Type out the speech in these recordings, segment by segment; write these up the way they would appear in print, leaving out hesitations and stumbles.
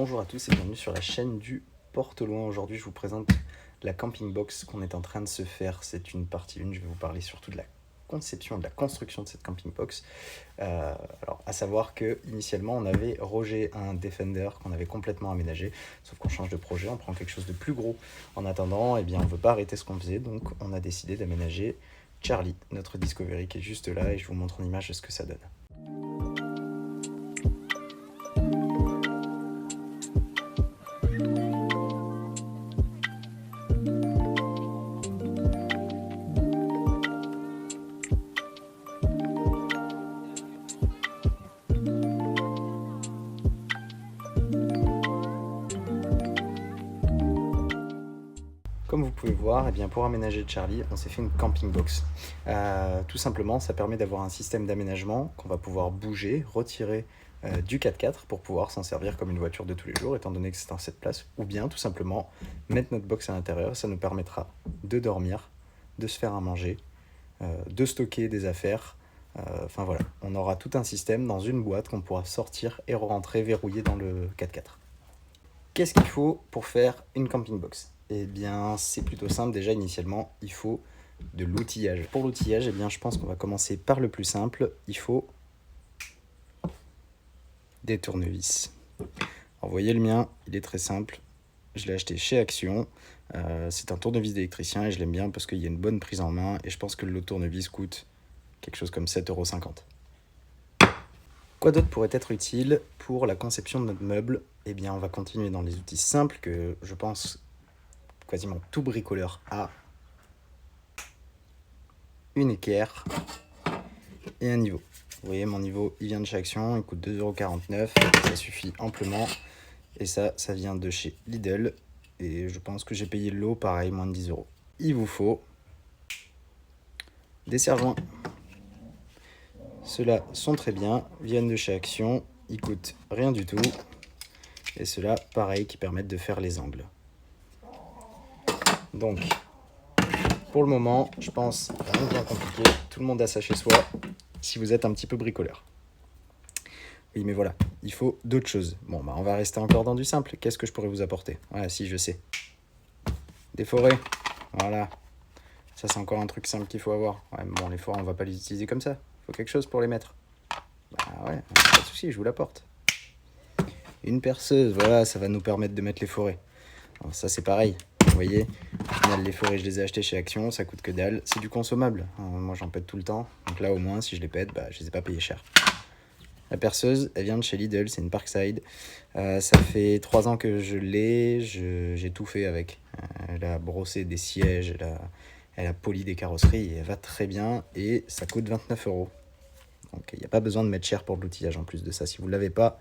Bonjour à tous et bienvenue sur la chaîne du Porte Loin. Aujourd'hui, je vous présente la camping box qu'on est en train de se faire. C'est une partie 1. Je vais vous parler surtout de la conception et de la construction de cette camping box. Alors, à savoir que initialement, on avait Roger un Defender qu'on avait complètement aménagé. Sauf qu'on change de projet, on prend quelque chose de plus gros. En attendant, eh bien, on ne veut pas arrêter ce qu'on faisait. Donc, on a décidé d'aménager Charlie, notre Discovery, qui est juste là. Et je vous montre une image de ce que ça donne. Comme vous pouvez voir, eh bien, pour aménager Charlie, on s'est fait une camping box. Tout simplement, ça permet d'avoir un système d'aménagement qu'on va pouvoir bouger, retirer du 4x4 pour pouvoir s'en servir comme une voiture de tous les jours, étant donné que c'est en 7 places, ou bien tout simplement mettre notre box à l'intérieur. Ça nous permettra de dormir, de se faire à manger, de stocker des affaires. Enfin voilà, on aura tout un système dans une boîte qu'on pourra sortir et rentrer verrouillé dans le 4x4. Qu'est-ce qu'il faut pour faire une camping box ? Eh bien, c'est plutôt simple. Déjà, initialement, il faut de l'outillage. Pour l'outillage, eh bien, je pense qu'on va commencer par le plus simple. Il faut des tournevis. Alors, vous voyez le mien, il est très simple. Je l'ai acheté chez Action. C'est un tournevis d'électricien et je l'aime bien parce qu'il y a une bonne prise en main. Et je pense que le tournevis coûte quelque chose comme 7,50 €. Quoi d'autre pourrait être utile pour la conception de notre meuble ? Eh bien, on va continuer dans les outils simples que je pense quasiment tout bricoleur a. Une équerre et un niveau. Vous voyez, mon niveau, il vient de chez Action, il coûte 2,49 €, ça suffit amplement. Et ça vient de chez Lidl. Et je pense que j'ai payé le lot, pareil, moins de 10 €. Il vous faut des serre-joints. Ceux-là sont très bien, viennent de chez Action, ils coûtent rien du tout. Et ceux-là, pareil, qui permettent de faire les angles. Donc, pour le moment, je pense rien de bien compliqué. Tout le monde a ça chez soi, si vous êtes un petit peu bricoleur. Oui, mais voilà, il faut d'autres choses. Bon, bah, on va rester encore dans du simple. Qu'est-ce que je pourrais vous apporter ? Voilà, si, je sais. Des forêts. Voilà. Ça, c'est encore un truc simple qu'il faut avoir. Ouais, bon, les forêts, on va pas les utiliser comme ça. Il faut quelque chose pour les mettre. Bah ouais, pas de souci, je vous l'apporte. Une perceuse, voilà, ça va nous permettre de mettre les forêts. Alors, ça, c'est pareil. Vous voyez, au final, les forêts, je les ai achetées chez Action, ça coûte que dalle. C'est du consommable. Moi, j'en pète tout le temps. Donc là, au moins, si je les pète, bah, je les ai pas payés cher. La perceuse, elle vient de chez Lidl, c'est une Parkside. Ça fait 3 ans que je l'ai, j'ai tout fait avec. Elle a brossé des sièges, elle a poli des carrosseries, et elle va très bien. Et ça coûte 29 €. Donc, il n'y a pas besoin de mettre cher pour de l'outillage en plus de ça. Si vous ne l'avez pas,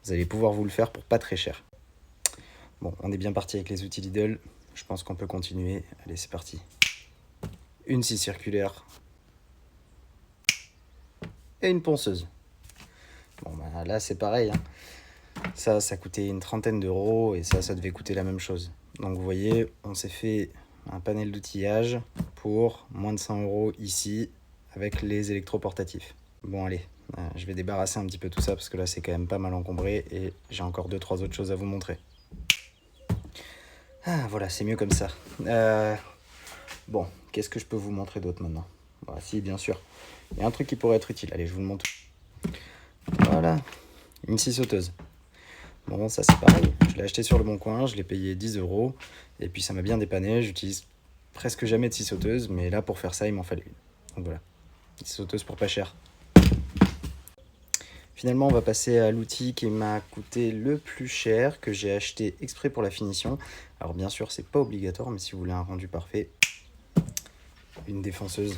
vous allez pouvoir vous le faire pour pas très cher. Bon, on est bien parti avec les outils Lidl. Je pense qu'on peut continuer. Allez, c'est parti. Une scie circulaire. Et une ponceuse. Bon, bah, là, c'est pareil. Ça coûtait une trentaine d'euros et ça devait coûter la même chose. Donc, vous voyez, on s'est fait un panel d'outillage pour moins de 100 € ici avec les électroportatifs. Bon, allez, je vais débarrasser un petit peu tout ça parce que là, c'est quand même pas mal encombré et j'ai encore 2-3 autres choses à vous montrer. Ah, voilà, c'est mieux comme ça. Bon, qu'est-ce que je peux vous montrer d'autre maintenant ? Bah, si, bien sûr. Il y a un truc qui pourrait être utile. Allez, je vous le montre. Voilà, une scie sauteuse. Bon, ça c'est pareil. Je l'ai acheté sur le Bon Coin, je l'ai payé 10 €. Et puis ça m'a bien dépanné. J'utilise presque jamais de scie sauteuse, mais là pour faire ça, il m'en fallait une. Donc voilà, une scie sauteuse pour pas cher. Finalement, on va passer à l'outil qui m'a coûté le plus cher, que j'ai acheté exprès pour la finition. Alors bien sûr, c'est pas obligatoire, mais si vous voulez un rendu parfait, une défonceuse.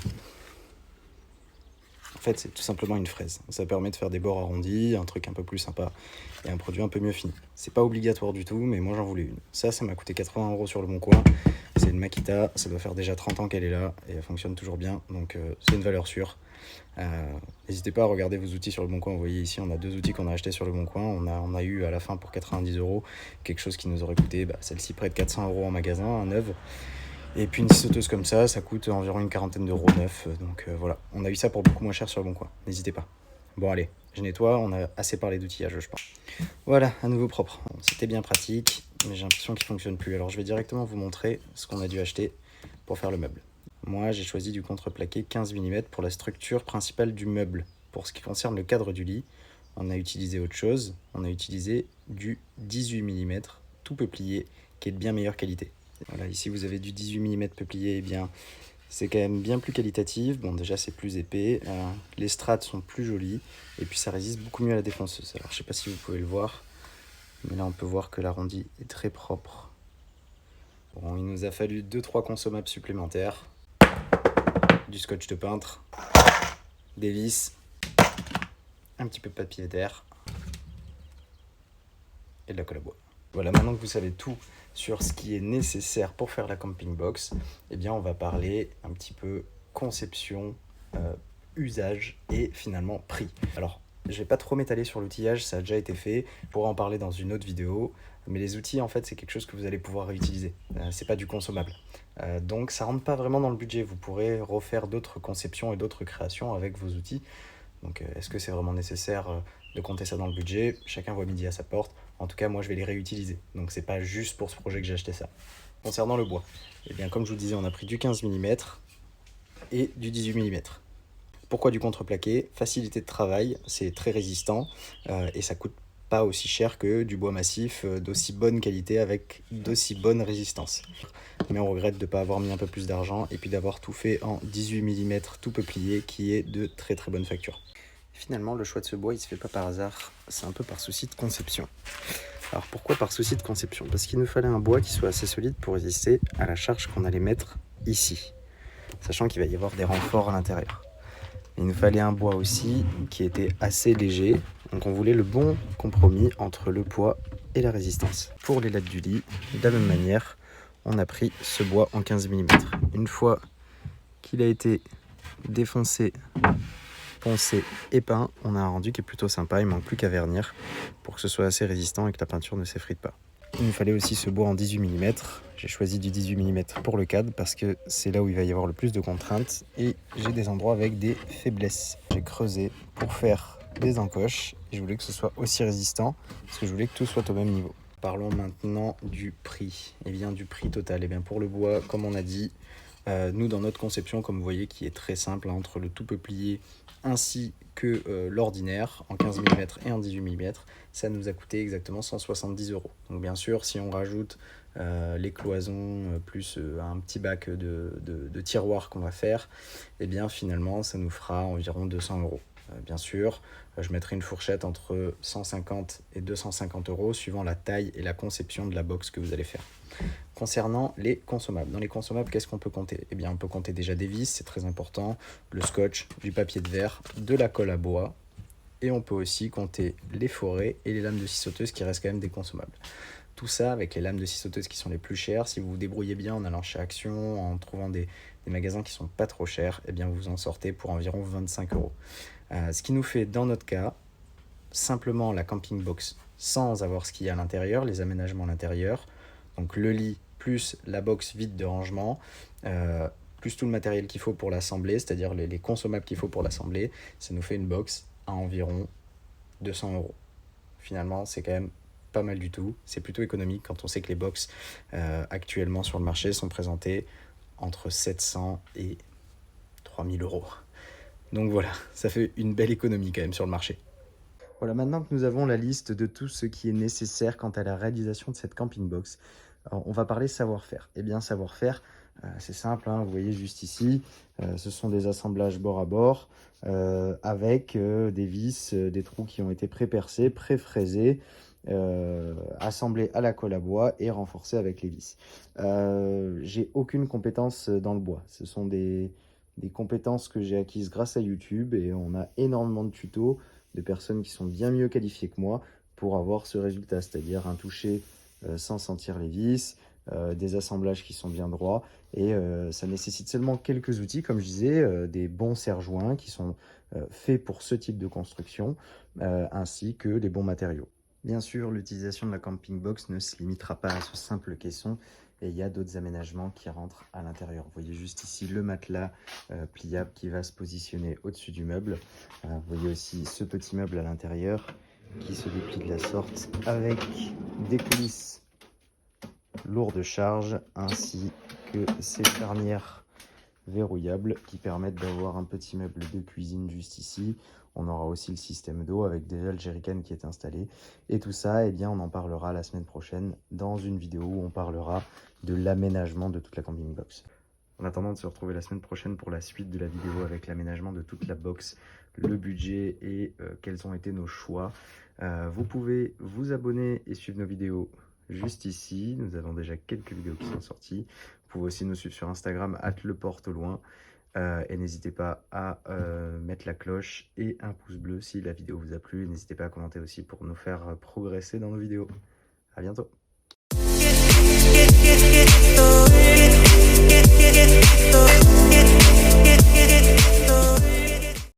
En fait, c'est tout simplement une fraise. Ça permet de faire des bords arrondis, un truc un peu plus sympa et un produit un peu mieux fini. C'est pas obligatoire du tout, mais moi j'en voulais une. Ça m'a coûté 80 € sur le Bon Coin. C'est une Makita, ça doit faire déjà 30 ans qu'elle est là et elle fonctionne toujours bien, donc c'est une valeur sûre. N'hésitez pas à regarder vos outils sur le Bon Coin. Vous voyez ici, on a 2 outils qu'on a achetés sur le Bon Coin. On a eu à la fin pour 90 € quelque chose qui nous aurait coûté celle-ci près de 400 € en magasin, un neuf. Et puis une scie sauteuse comme ça coûte environ une quarantaine d'euros neuf. Donc voilà, on a eu ça pour beaucoup moins cher sur le Bon Coin. N'hésitez pas. Bon allez, je nettoie, on a assez parlé d'outillage je pense. Voilà, à nouveau propre. Bon, c'était bien pratique, mais j'ai l'impression qu'il ne fonctionne plus. Alors je vais directement vous montrer ce qu'on a dû acheter pour faire le meuble. Moi j'ai choisi du contreplaqué 15 mm pour la structure principale du meuble. Pour ce qui concerne le cadre du lit, on a utilisé autre chose, on a utilisé du 18 mm tout peuplier qui est de bien meilleure qualité. Voilà, ici vous avez du 18 mm peuplier, eh bien c'est quand même bien plus qualitatif. Bon, déjà c'est plus épais, les strates sont plus jolies et puis ça résiste beaucoup mieux à la défonceuse. Alors je sais pas si vous pouvez le voir, mais là on peut voir que l'arrondi est très propre. Bon, il nous a fallu 2-3 consommables supplémentaires, du scotch de peintre, des vis, un petit peu de papier d'air et de la colle à bois. Voilà, maintenant que vous savez tout sur ce qui est nécessaire pour faire la camping box, eh bien on va parler un petit peu conception, usage et finalement prix. Alors, je vais pas trop m'étaler sur l'outillage, ça a déjà été fait, je pourrais en parler dans une autre vidéo, mais les outils en fait c'est quelque chose que vous allez pouvoir réutiliser, c'est pas du consommable. Donc ça rentre pas vraiment dans le budget, vous pourrez refaire d'autres conceptions et d'autres créations avec vos outils. Donc est-ce que c'est vraiment nécessaire de compter ça dans le budget? Chacun voit midi à sa porte. En tout cas, moi je vais les réutiliser. Donc c'est pas juste pour ce projet que j'ai acheté ça. Concernant le bois, eh bien comme je vous le disais, on a pris du 15 mm et du 18 mm. Pourquoi du contreplaqué? Facilité de travail, c'est très résistant et ça coûte pas aussi cher que du bois massif d'aussi bonne qualité avec d'aussi bonne résistance. Mais on regrette de ne pas avoir mis un peu plus d'argent et puis d'avoir tout fait en 18 mm tout peuplier qui est de très très bonne facture. Finalement, le choix de ce bois, il se fait pas par hasard, c'est un peu par souci de conception. Alors pourquoi par souci de conception? Parce qu'il nous fallait un bois qui soit assez solide pour résister à la charge qu'on allait mettre ici, sachant qu'il va y avoir des renforts à l'intérieur. Il nous fallait un bois aussi qui était assez léger, donc on voulait le bon compromis entre le poids et la résistance. Pour les lattes du lit, de la même manière, on a pris ce bois en 15 mm. Une fois qu'il a été défoncé, poncé et peint, on a un rendu qui est plutôt sympa, il manque plus qu'à vernir pour que ce soit assez résistant et que la peinture ne s'effrite pas. Il nous fallait aussi ce bois en 18 mm. J'ai choisi du 18 mm pour le cadre parce que c'est là où il va y avoir le plus de contraintes et j'ai des endroits avec des faiblesses. J'ai creusé pour faire des encoches et je voulais que ce soit aussi résistant parce que je voulais que tout soit au même niveau. Parlons maintenant du prix. Et bien du prix total. Et bien pour le bois, comme on a dit, nous dans notre conception, comme vous voyez, qui est très simple, entre le tout peuplier ainsi que l'ordinaire en 15 mm et en 18 mm, ça nous a coûté exactement 170 €. Donc bien sûr, si on rajoute les cloisons plus un petit bac de tiroirs qu'on va faire, et bien finalement ça nous fera environ 200 €. Bien sûr, je mettrai une fourchette entre 150 et 250 € suivant la taille et la conception de la box que vous allez faire. Concernant les consommables, dans les consommables, qu'est-ce qu'on peut compter? Eh bien, on peut compter déjà des vis, c'est très important, le scotch, du papier de verre, de la colle à bois, et on peut aussi compter les forêts et les lames de scie sauteuse qui restent quand même des consommables. Tout ça avec les lames de scie sauteuse qui sont les plus chères. Si vous vous débrouillez bien en allant chez Action, en trouvant des magasins qui sont pas trop chers, eh bien vous en sortez pour environ 25 €. Ce qui nous fait, dans notre cas, simplement la camping box sans avoir ce qu'il y a à l'intérieur, les aménagements à l'intérieur, donc le lit plus la box vide de rangement, plus tout le matériel qu'il faut pour l'assembler, c'est-à-dire les consommables qu'il faut pour l'assembler, ça nous fait une box à environ 200 €. Finalement, c'est quand même pas mal du tout. C'est plutôt économique quand on sait que les box actuellement sur le marché sont présentées entre 700 et 3000 €. Donc voilà, ça fait une belle économie quand même sur le marché. Voilà, maintenant que nous avons la liste de tout ce qui est nécessaire quant à la réalisation de cette camping box, on va parler savoir-faire. Eh bien, savoir-faire, c'est simple, hein, vous voyez juste ici, ce sont des assemblages bord à bord avec des vis, des trous qui ont été pré-percés, pré-fraisés, assemblés à la colle à bois et renforcés avec les vis. J'ai aucune compétence dans le bois. Ce sont des compétences que j'ai acquises grâce à YouTube et on a énormément de tutos de personnes qui sont bien mieux qualifiées que moi pour avoir ce résultat, c'est-à-dire un toucher sans sentir les vis, des assemblages qui sont bien droits et ça nécessite seulement quelques outils, comme je disais, des bons serre-joints qui sont faits pour ce type de construction, ainsi que les bons matériaux. Bien sûr, l'utilisation de la camping box ne se limitera pas à ce simple caisson et il y a d'autres aménagements qui rentrent à l'intérieur. Vous voyez juste ici le matelas pliable qui va se positionner au-dessus du meuble. Vous voyez aussi ce petit meuble à l'intérieur qui se déplie de la sorte avec des coulisses lourdes charges ainsi que ces charnières verrouillables qui permettent d'avoir un petit meuble de cuisine juste ici. On aura aussi le système d'eau avec déjà le jerrycan qui est installé. Et tout ça, eh bien, on en parlera la semaine prochaine dans une vidéo où on parlera de l'aménagement de toute la camping box. En attendant de se retrouver la semaine prochaine pour la suite de la vidéo avec l'aménagement de toute la box, le budget et quels ont été nos choix, vous pouvez vous abonner et suivre nos vidéos juste ici. Nous avons déjà quelques vidéos qui sont sorties. Vous pouvez aussi nous suivre sur Instagram @leporte-au-loin et n'hésitez pas à mettre la cloche et un pouce bleu si la vidéo vous a plu. N'hésitez pas à commenter aussi pour nous faire progresser dans nos vidéos. À bientôt. Get